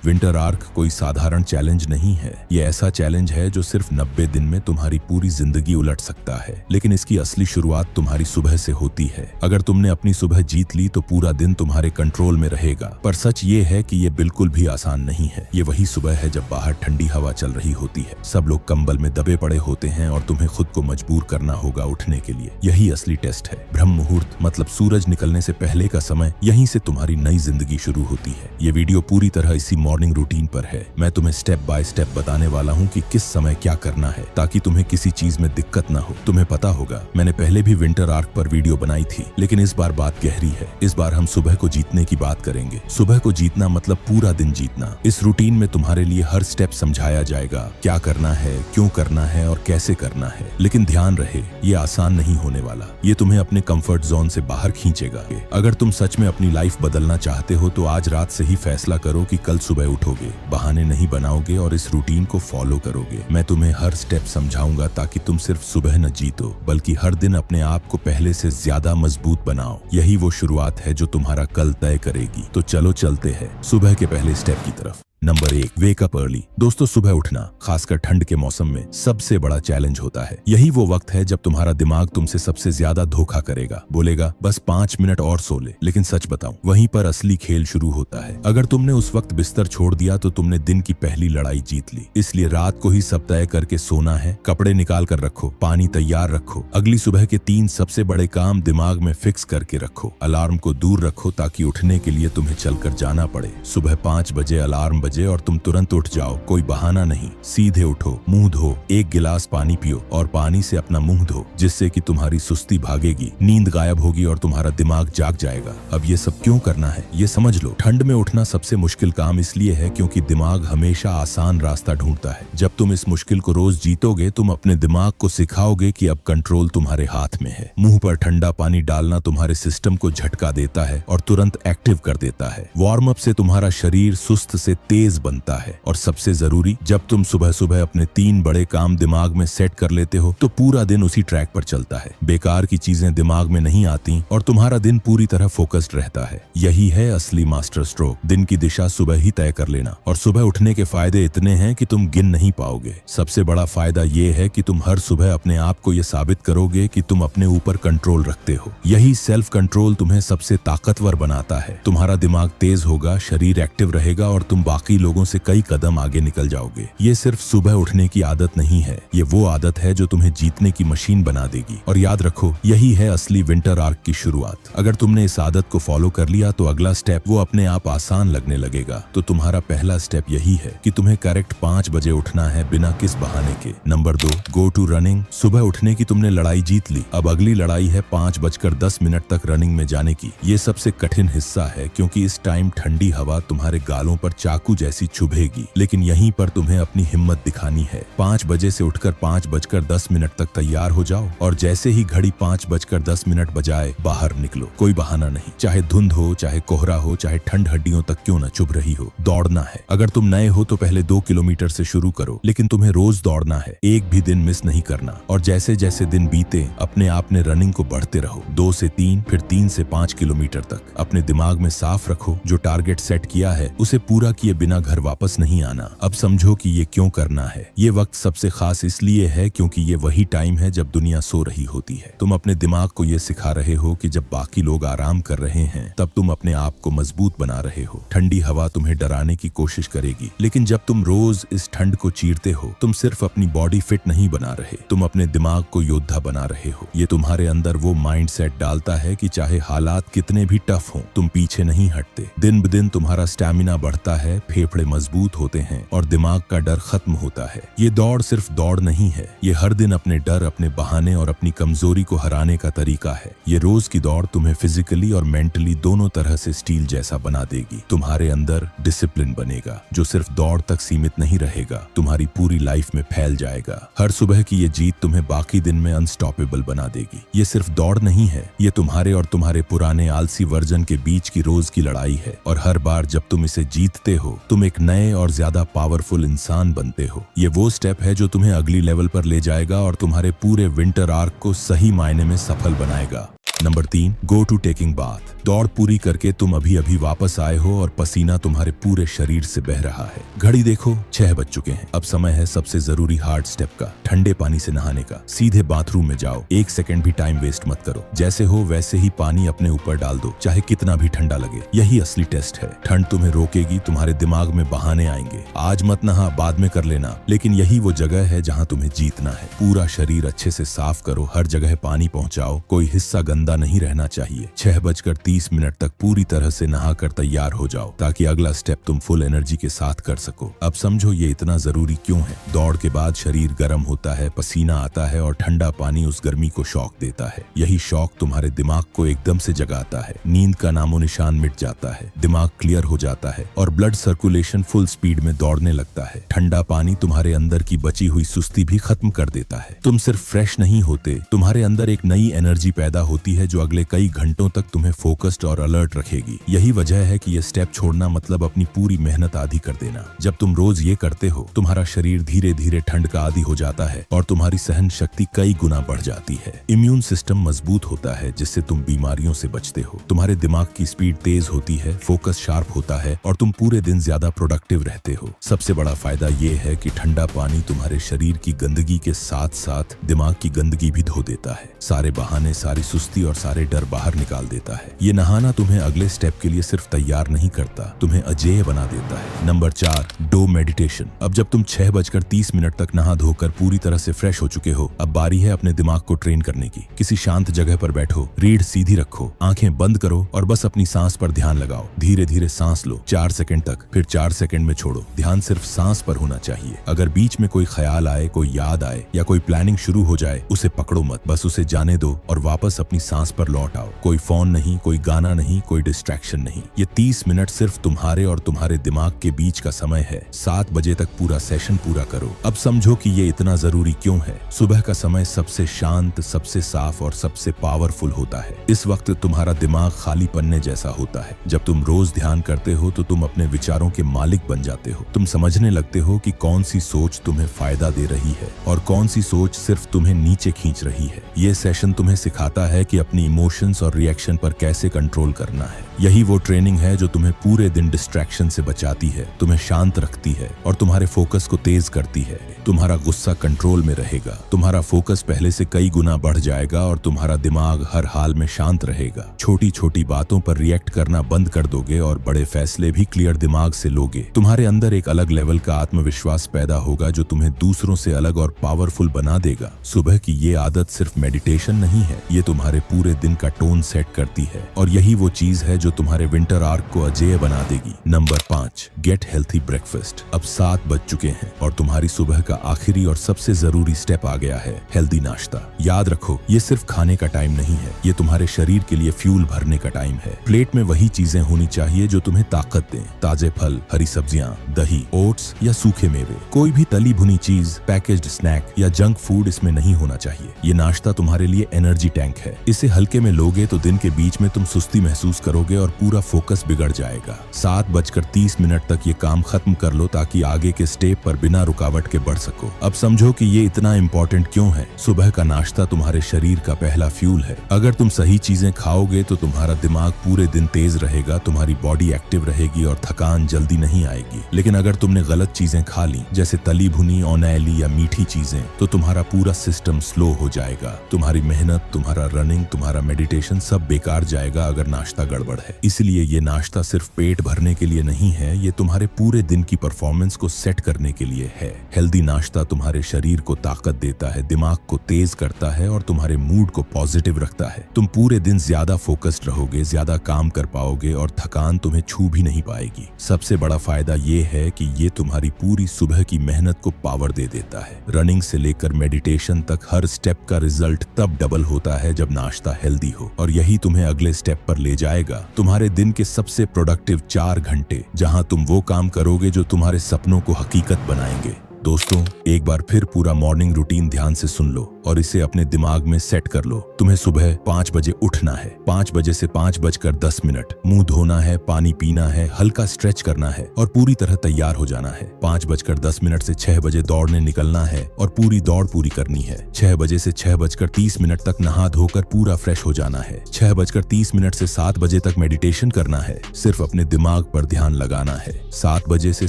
Winter arc कोई साधारण challenge नहीं है। ये ऐसा चैलेंज है जो सिर्फ 90 दिन में तुम्हारी पूरी जिंदगी उलट सकता है। लेकिन इसकी असली शुरुआत तुम्हारी सुबह से होती है। अगर तुमने अपनी सुबह जीत ली तो पूरा दिन तुम्हारे कंट्रोल में रहेगा। पर सच ये है कि ये बिल्कुल भी आसान नहीं है। ये वही सुबह है जब बाहर ठंडी हवा चल रही होती है, सब लोग कंबल में दबे पड़े होते हैं और तुम्हें खुद को मजबूर करना होगा उठने के लिए। यही असली टेस्ट है। ब्रह्म मुहूर्त मतलब सूरज निकलने से पहले का समय, यहीं से तुम्हारी नई जिंदगी शुरू होती है। ये वीडियो पूरी तरह इसी मॉर्निंग रूटीन पर है। मैं तुम्हें स्टेप बाय स्टेप बताने वाला हूँ कि किस समय क्या करना है ताकि तुम्हें किसी चीज में दिक्कत ना हो। तुम्हें पता होगा मैंने पहले भी विंटर आर्क पर वीडियो बनाई थी, लेकिन इस बार बात गहरी है। इस बार हम सुबह को जीतने की बात करेंगे। सुबह को जीतना मतलब पूरा दिन जीतना। इस रूटीन में तुम्हारे लिए हर स्टेप समझाया जाएगा, क्या करना है, क्यों करना है और कैसे करना है। लेकिन ध्यान रहे, ये आसान नहीं होने वाला। ये तुम्हें अपने कंफर्ट जोन से बाहर खींचेगा। अगर तुम सच में अपनी लाइफ बदलना चाहते हो तो आज रात से ही फैसला करो कि कल सुबह उठोगे, बहाने नहीं बनाओगे और इस रूटीन को फॉलो करोगे। मैं तुम्हें हर स्टेप समझाऊंगा ताकि तुम सिर्फ सुबह न जीतो बल्कि हर दिन अपने आप को पहले से ज्यादा मजबूत बनाओ। यही वो शुरुआत है जो तुम्हारा कल तय करेगी। तो चलो चलते हैं सुबह के पहले स्टेप की तरफ। Number 1, wake up early. दोस्तों, सुबह उठना खासकर ठंड के मौसम में सबसे बड़ा चैलेंज होता है। यही वो वक्त है जब तुम्हारा दिमाग तुमसे सबसे ज्यादा धोखा करेगा, बोलेगा बस 5 मिनट और सो ले। लेकिन सच बताऊं, वहीं पर असली खेल शुरू होता है। अगर तुमने उस वक्त बिस्तर छोड़ दिया तो तुमने दिन की पहली लड़ाई जीत ली। इसलिए रात को ही सब तय करके सोना है। कपड़े निकाल कर रखो, पानी तैयार रखो, अगली सुबह के 3 सबसे बड़े काम दिमाग में फिक्स करके रखो। अलार्म को दूर रखो ताकि उठने के लिए तुम्हें चलकर जाना पड़े। सुबह 5 बजे अलार्म और तुम तुरंत उठ जाओ, कोई बहाना नहीं। सीधे उठो, मुंह धो, 1 गिलास पानी पियो और पानी से अपना मुंह धो, जिससे कि तुम्हारी सुस्ती भागेगी, नींद गायब होगी और तुम्हारा दिमाग जाग जाएगा। अब ये सब क्यों करना है ये समझ लो। ठंड में उठना सबसे मुश्किल काम इसलिए है क्योंकि दिमाग हमेशा आसान रास्ता ढूंढता है। जब तुम इस मुश्किल को रोज जीतोगे, तुम अपने दिमाग को सिखाओगे कि अब कंट्रोल तुम्हारे हाथ में है। मुंह पर ठंडा पानी डालना तुम्हारे सिस्टम को झटका देता है और तुरंत एक्टिव कर देता है। वार्म अप से तुम्हारा शरीर सुस्त से तेज बनता है। और सबसे जरूरी, जब तुम सुबह सुबह अपने 3 बड़े काम दिमाग में सेट कर लेते हो तो पूरा दिन उसी ट्रैक पर चलता है। बेकार की चीजें दिमाग में नहीं आती और तुम्हारा दिन पूरी तरह फोकस्ड रहता है। यही है असली मास्टर स्ट्रोक। दिन की दिशा सुबह ही तय कर लेना। और सुबह उठने के फायदे इतने हैं कि तुम गिन नहीं पाओगे। सबसे बड़ा फायदा ये है कि तुम हर सुबह अपने आप को यह साबित करोगे कि तुम अपने ऊपर कंट्रोल रखते हो। यही सेल्फ कंट्रोल तुम्हें सबसे ताकतवर बनाता है। तुम्हारा दिमाग तेज होगा, शरीर एक्टिव रहेगा और तुम बाकी लोगों से कई कदम आगे निकल जाओगे। ये सिर्फ सुबह उठने की आदत नहीं है, ये वो आदत है जो तुम्हें जीतने की मशीन बना देगी। और याद रखो, यही है असली विंटर आर्क की शुरुआत। अगर तुमने इस आदत को फॉलो कर लिया तो अगला स्टेप वो अपने आप आसान लगने लगेगा। तो तुम्हारा पहला स्टेप यही है कि तुम्हें करेक्ट 5 बजे उठना है, बिना किस बहाने के। Number 2, go to running. सुबह उठने की तुमने लड़ाई जीत ली। अब अगली लड़ाई है 5:10 तक रनिंग में जाने की। ये सबसे कठिन हिस्सा है क्योंकि इस टाइम ठंडी हवा तुम्हारे गालों पर चाकू जैसी चुभेगी। लेकिन यहीं पर तुम्हें अपनी हिम्मत दिखानी है। 5 बजे से उठकर 5:10 तक तैयार हो जाओ और जैसे ही घड़ी 5:10 बजाए, बाहर निकलो। कोई बहाना नहीं, चाहे धुंध हो, चाहे कोहरा हो, चाहे ठंड हड्डियों तक क्यों न चुभ रही हो, दौड़ना है। अगर तुम नए हो तो पहले 2 किलोमीटर से शुरू करो, लेकिन तुम्हें रोज दौड़ना है, एक भी दिन मिस नहीं करना। और जैसे जैसे दिन बीते, अपने आप ने रनिंग को बढ़ते रहो। 2 से 3, फिर 3 से 5 किलोमीटर तक। अपने दिमाग में साफ रखो, जो टारगेट सेट किया है उसे पूरा किए बिना घर वापस नहीं आना। अब समझो कि ये क्यों करना है। ये वक्त सबसे खास इसलिए है क्योंकि ये वही टाइम है जब दुनिया सो रही होती है। तुम अपने दिमाग को ये सिखा रहे हो कि जब बाकी लोग आराम कर रहे हैं तब तुम अपने आप को मजबूत बना रहे हो। ठंडी हवा तुम्हें डराने की कोशिश करेगी, लेकिन जब तुम रोज इस ठंड को चीरते हो, तुम सिर्फ अपनी बॉडी फिट नहीं बना रहे, तुम अपने दिमाग को योद्धा बना रहे हो। ये तुम्हारे अंदर वो माइंड सेट डालता है कि चाहे हालात कितने भी टफ हों, तुम पीछे नहीं हटते। दिन ब दिन तुम्हारा स्टैमिना बढ़ता है, फेफड़े मजबूत होते हैं और दिमाग का डर खत्म होता है। ये दौड़ सिर्फ दौड़ नहीं है, ये हर दिन अपने डर, अपने बहाने और अपनी कमजोरी को हराने का तरीका है। ये रोज की दौड़ तुम्हें फिजिकली और मेंटली दोनों तरह से स्टील जैसा बना देगी। तुम्हारे अंदर डिसिप्लिन बनेगा जो सिर्फ दौड़ तक सीमित नहीं रहेगा, तुम्हारी पूरी लाइफ में फैल जाएगा। हर सुबह की ये जीत तुम्हें बाकी दिन में अनस्टॉपेबल बना देगी। ये सिर्फ दौड़ नहीं है, ये तुम्हारे और तुम्हारे पुराने आलसी वर्जन के बीच की रोज की लड़ाई है। और हर बार जब तुम इसे जीतते हो, तुम एक नए और ज्यादा पावरफुल इंसान बनते हो। ये वो स्टेप है जो तुम्हें अगली लेवल पर ले जाएगा और तुम्हारे पूरे विंटर आर्क को सही मायने में सफल बनाएगा। Number 3, go to taking bath. दौड़ पूरी करके तुम अभी अभी वापस आए हो और पसीना तुम्हारे पूरे शरीर से बह रहा है। घड़ी देखो, 6 बज चुके हैं। अब समय है सबसे जरूरी हार्ड स्टेप का, ठंडे पानी से नहाने का। सीधे बाथरूम में जाओ, 1 सेकंड भी टाइम वेस्ट मत करो। जैसे हो वैसे ही पानी अपने ऊपर डाल दो, चाहे कितना भी ठंडा लगे। यही असली टेस्ट है। ठंड तुम्हें रोकेगी, तुम्हारे दिमाग में बहाने आएंगे, आज मत नहा, बाद में कर लेना। लेकिन यही वो जगह है जहाँ तुम्हें जीतना है। पूरा शरीर अच्छे से साफ करो, हर जगह पानी पहुंचाओ, कोई हिस्सा गंदा नहीं रहना चाहिए। 6:30 तक पूरी तरह से नहाकर तैयार हो जाओ, ताकि अगला स्टेप तुम फुल एनर्जी के साथ कर सको। अब समझो ये इतना जरूरी क्यों है। दौड़ के बाद शरीर गर्म होता है, पसीना आता है और ठंडा पानी उस गर्मी को शॉक देता है। यही शॉक तुम्हारे दिमाग को एकदम से जगाता है। नींद का नामो निशान मिट जाता है, दिमाग क्लियर हो जाता है और ब्लड सर्कुलेशन फुल स्पीड में दौड़ने लगता है। ठंडा पानी तुम्हारे अंदर की बची हुई सुस्ती भी खत्म कर देता है। तुम सिर्फ फ्रेश नहीं होते, तुम्हारे अंदर एक नई एनर्जी पैदा होती है जो अगले कई घंटों तक तुम्हें फोकस्ड और अलर्ट रखेगी। यही वजह है कि ये स्टेप छोड़ना मतलब अपनी पूरी मेहनत आधी कर देना। जब तुम रोज ये करते हो, तुम्हारा शरीर धीरे धीरे ठंड का आदी हो जाता है और तुम्हारी सहन शक्ति कई गुना बढ़ जाती है। इम्यून सिस्टम मजबूत होता है, जिससे तुम बीमारियों से बचते हो। तुम्हारे दिमाग की स्पीड तेज होती है, फोकस शार्प होता है और तुम पूरे दिन ज्यादा प्रोडक्टिव रहते हो। सबसे बड़ा फायदा ये है कि ठंडा पानी तुम्हारे शरीर की गंदगी के साथ साथ दिमाग की गंदगी भी धो देता है। सारे बहाने, सारी सुस्ती और सारे डर बाहर निकाल देता है। ये नहाना तुम्हें अगले स्टेप के लिए सिर्फ तैयार नहीं करता, तुम्हें अजेय बना देता है। Number 4, do meditation. अब जब तुम 6:30 तक नहा धोकर पूरी तरह से फ्रेश हो चुके हो, अब बारी है अपने दिमाग को ट्रेन करने की। किसी शांत जगह पर बैठो, रीढ़ सीधी रखो, आंखें बंद करो और बस अपनी सांस पर ध्यान लगाओ। धीरे धीरे सांस लो 4 सेकंड तक, फिर 4 सेकंड में छोड़ो। ध्यान सिर्फ सांस पर होना चाहिए। अगर बीच में कोई ख्याल आए, कोई याद आए या कोई प्लानिंग शुरू हो जाए, उसे पकड़ो मत, बस उसे जाने दो और वापस अपनी सांस पर लौट आओ। कोई फोन नहीं, कोई गाना नहीं, कोई डिस्ट्रैक्शन नहीं। ये 30 मिनट सिर्फ तुम्हारे और तुम्हारे दिमाग के बीच का समय है। 7 बजे तक पूरा सेशन पूरा करो। अब समझो कि ये इतना जरूरी क्यों है। सुबह का समय सबसे शांत, सबसे साफ और सबसे पावरफुल होता है। इस वक्त तुम्हारा दिमाग खाली पन्ने जैसा होता है। जब तुम रोज ध्यान करते हो तो तुम अपने विचारों के मालिक बन जाते हो। तुम समझने लगते हो कि कौन सी सोच तुम्हें फायदा दे रही है और कौन सी सोच सिर्फ तुम्हें नीचे खींच रही है। ये सेशन तुम्हें सिखाता है कि अपनी इमोशंस और रिएक्शन पर कैसे कंट्रोल करना है। यही वो ट्रेनिंग है जो तुम्हें पूरे दिन डिस्ट्रैक्शन से बचाती है, तुम्हें शांत रखती है और तुम्हारे फोकस को तेज करती है। तुम्हारा गुस्सा कंट्रोल में रहेगा, तुम्हारा फोकस पहले से कई गुना बढ़ जाएगा और तुम्हारा दिमाग हर हाल में शांत रहेगा। छोटी छोटी बातों पर रिएक्ट करना बंद कर दोगे और बड़े फैसले भी क्लियर दिमाग से लोगे। तुम्हारे अंदर एक अलग लेवल का आत्मविश्वास पैदा होगा जो तुम्हें दूसरों से अलग और पावरफुल बना देगा। सुबह की ये आदत सिर्फ मेडिटेशन नहीं है, ये तुम्हारे पूरे दिन का टोन सेट करती है और यही वो चीज है जो तुम्हारे विंटर आर्क को अजेय बना देगी। Number 5, get healthy breakfast. अब 7 बज चुके हैं और तुम्हारी सुबह का आखिरी और सबसे जरूरी स्टेप आ गया है, हेल्दी नाश्ता। याद रखो, ये सिर्फ खाने का टाइम नहीं है, ये तुम्हारे शरीर के लिए फ्यूल भरने का टाइम है। प्लेट में वही चीजें होनी चाहिए जो तुम्हें ताकत दें। ताजे फल, हरी सब्जियां, दही, ओट्स या सूखे मेवे। कोई भी तली भुनी चीज, पैकेज्ड स्नैक या जंक फूड इसमें नहीं होना चाहिए। ये नाश्ता तुम्हारे लिए एनर्जी टैंक है। इसे हल्के में लोगे तो दिन के बीच में तुम सुस्ती महसूस करोगे और पूरा फोकस बिगड़ जाएगा। 7:30 तक ये काम खत्म कर लो ताकि आगे के स्टेप पर बिना रुकावट के बढ़ सको। अब समझो कि ये इतना इंपॉर्टेंट क्यों है। सुबह का नाश्ता तुम्हारे शरीर का पहला फ्यूल है। अगर तुम सही चीजें खाओगे तो तुम्हारा दिमाग पूरे दिन तेज रहेगा, तुम्हारी बॉडी एक्टिव रहेगी और थकान जल्दी नहीं आएगी। लेकिन अगर तुमने गलत चीजें खा ली, जैसे तली भुनी, ऑनैली या मीठी चीजें, तो तुम्हारा पूरा सिस्टम स्लो हो जाएगा। तुम्हारी मेहनत, तुम्हारा रनिंग, तुम्हारा मेडिटेशन सब बेकार जाएगा अगर नाश्ता गड़बड़ है। इसलिए ये नाश्ता सिर्फ पेट भरने के लिए नहीं है, ये तुम्हारे पूरे दिन की परफॉर्मेंस को सेट करने के लिए है। हेल्दी नाश्ता तुम्हारे शरीर को ताकत देता है, दिमाग को तेज करता है और तुम्हारे मूड को पॉजिटिव रखता है। तुम पूरे दिन ज्यादा फोकस्ड रहोगे, ज्यादा काम कर पाओगे और थकान तुम्हें छू भी नहीं पाएगी। सबसे बड़ा फायदा ये है कि ये तुम्हारी पूरी सुबह की मेहनत को पावर दे देता है। रनिंग से लेकर मेडिटेशन तक हर स्टेप का रिजल्ट तब डबल होता है जब नाश्ता हेल्दी हो, और यही तुम्हें अगले स्टेप पर ले जाएगा, तुम्हारे दिन के सबसे प्रोडक्टिव 4 घंटे, जहां तुम वो काम करोगे जो तुम्हारे सपनों को हकीकत बनाएंगे। दोस्तों, एक बार फिर पूरा मॉर्निंग रूटीन ध्यान से सुन लो। और इसे अपने दिमाग में सेट कर लो। तुम्हें सुबह 5 बजे उठना है। 5 बजे से 5:10 मुंह धोना है, पानी पीना है, हल्का स्ट्रेच करना है और पूरी तरह तैयार हो जाना है। 5:10 से 6 बजे दौड़ने निकलना है और पूरी दौड़ पूरी करनी है। 6 बजे से 6:30 तक नहा धोकर पूरा फ्रेश हो जाना है। 6:30 से 7 बजे तक मेडिटेशन करना है, सिर्फ अपने दिमाग पर ध्यान लगाना है। 7 बजे से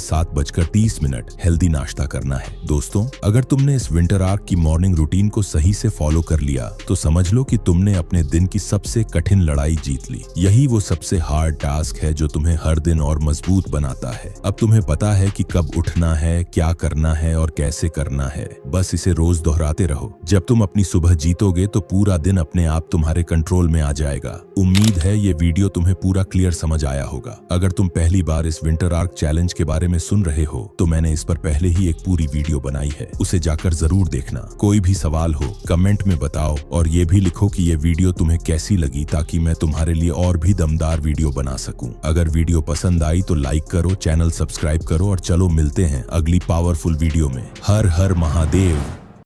7:30 हेल्दी नाश्ता करना है। दोस्तों, अगर तुमने इस विंटर आर्क की मॉर्निंग रूटीन को सही से फॉलो कर लिया तो समझ लो कि तुमने अपने दिन की सबसे कठिन लड़ाई जीत ली। यही वो सबसे हार्ड टास्क है जो तुम्हें हर दिन और मजबूत बनाता है। अब तुम्हें पता है कि कब उठना है, क्या करना है और कैसे करना है। बस इसे रोज दोहराते रहो। जब तुम अपनी सुबह जीतोगे तो पूरा दिन अपने आप तुम्हारे कंट्रोल में आ जाएगा। उम्मीद है ये वीडियो तुम्हें पूरा क्लियर समझ आया होगा। अगर तुम पहली बार इस विंटर आर्क चैलेंज के बारे में सुन रहे हो तो मैंने इस पर पहले ही एक पूरी वीडियो बनाई है, उसे जाकर जरूर देखना। कोई भी सवाल हो कमेंट में बताओ और ये भी लिखो कि ये वीडियो तुम्हें कैसी लगी, ताकि मैं तुम्हारे लिए और भी दमदार वीडियो बना सकूं। अगर वीडियो पसंद आई तो लाइक करो, चैनल सब्सक्राइब करो और चलो मिलते हैं अगली पावरफुल वीडियो में। हर हर महादेव।